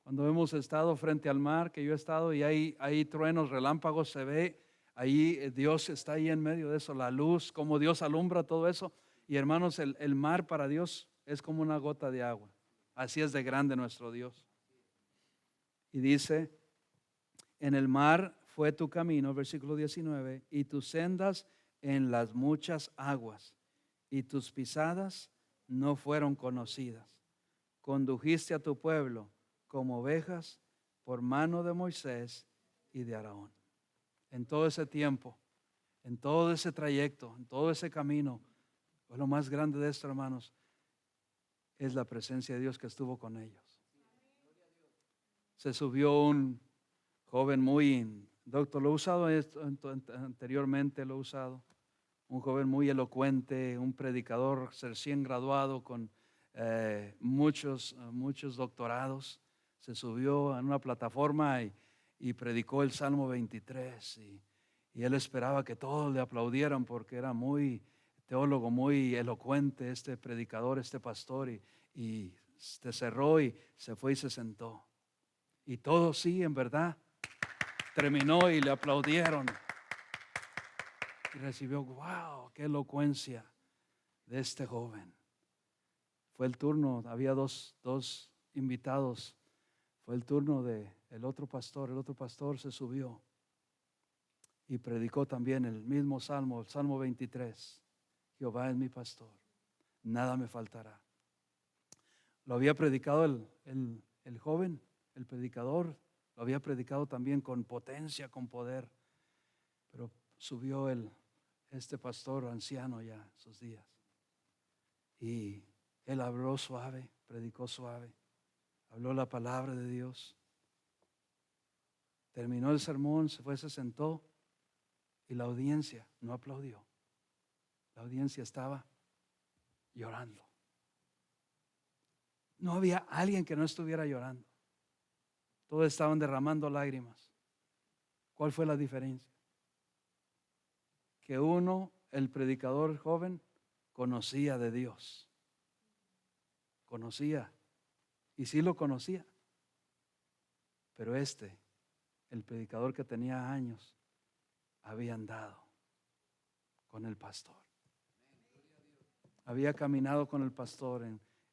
Cuando hemos estado frente al mar, que yo he estado y hay truenos, relámpagos, se ve, ahí Dios está ahí en medio de eso, la luz, como Dios alumbra todo eso. Y hermanos, el mar para Dios es como una gota de agua. Así es de grande nuestro Dios. Y dice, en el mar fue tu camino, versículo 19, y tus sendas en las muchas aguas, y tus pisadas no fueron conocidas. Condujiste a tu pueblo como ovejas por mano de Moisés y de Aarón. En todo ese tiempo, en todo ese trayecto, en todo ese camino, pues lo más grande de esto, hermanos, es la presencia de Dios que estuvo con ellos. Se subió un joven muy doctor, lo he usado anteriormente, lo he usado. Un joven muy elocuente, un predicador recién graduado con muchos doctorados. Se subió en una plataforma y predicó el Salmo 23. Y él esperaba que todos le aplaudieran porque era muy teólogo, muy elocuente este predicador, este pastor. Y se cerró y se fue y se sentó. Y todos sí, en verdad, terminó y le aplaudieron. Y recibió, wow, qué elocuencia de este joven. Fue el turno, había dos invitados. Fue el turno de el otro pastor. El otro pastor se subió y predicó también el mismo salmo, el Salmo 23. Jehová es mi pastor, nada me faltará. Lo había predicado el joven, el predicador, lo había predicado también con potencia, con poder. Pero subió este pastor anciano ya sus días. Y él habló suave, predicó suave, habló la palabra de Dios. Terminó el sermón, se fue, se sentó y la audiencia no aplaudió. La audiencia estaba llorando. No había alguien que no estuviera llorando. Todos estaban derramando lágrimas. ¿Cuál fue la diferencia? Que uno, el predicador joven, conocía de Dios. Conocía. Y sí lo conocía. Pero el predicador que tenía años, había andado con el pastor. Había caminado con el pastor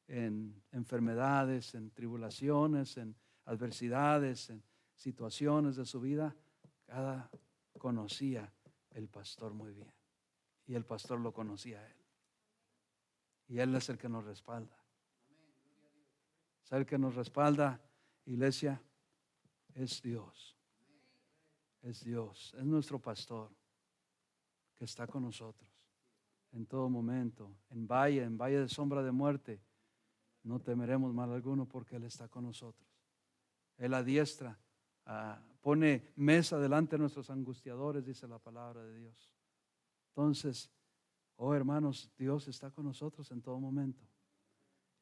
en enfermedades, en tribulaciones, en adversidades, en situaciones de su vida. Conocía el pastor muy bien. Y el pastor lo conocía a él. Y él es el que nos respalda. Es el que nos respalda, iglesia, es Dios. Es Dios, es nuestro pastor que está con nosotros en todo momento, en valle de sombra de muerte. No temeremos mal alguno porque Él está con nosotros. Él adiestra, pone mesa delante de nuestros angustiadores, dice la palabra de Dios. Entonces, oh hermanos, Dios está con nosotros en todo momento.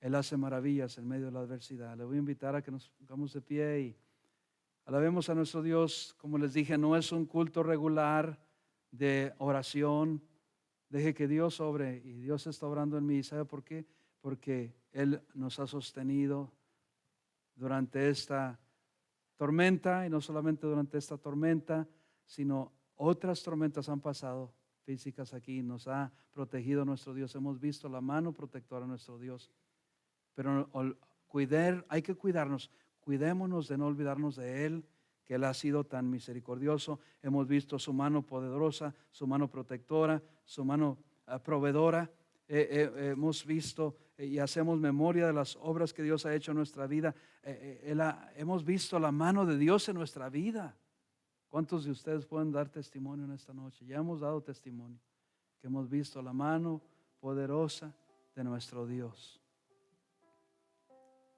Él hace maravillas en medio de la adversidad. Le voy a invitar a que nos pongamos de pie y alabemos a nuestro Dios. Como les dije, no es un culto regular de oración. Deje que Dios obre, y Dios está obrando en mí. ¿Sabe por qué? Porque Él nos ha sostenido durante esta tormenta, y no solamente durante esta tormenta, sino otras tormentas han pasado físicas aquí. Nos ha protegido nuestro Dios. Hemos visto la mano protectora de nuestro Dios. Pero hay que cuidarnos. Cuidémonos de no olvidarnos de Él, que Él ha sido tan misericordioso. Hemos visto su mano poderosa, su mano protectora, su mano proveedora. Hemos visto y hacemos memoria de las obras que Dios ha hecho en nuestra vida. Hemos visto la mano de Dios en nuestra vida. ¿Cuántos de ustedes pueden dar testimonio en esta noche? Ya hemos dado testimonio que hemos visto la mano poderosa de nuestro Dios.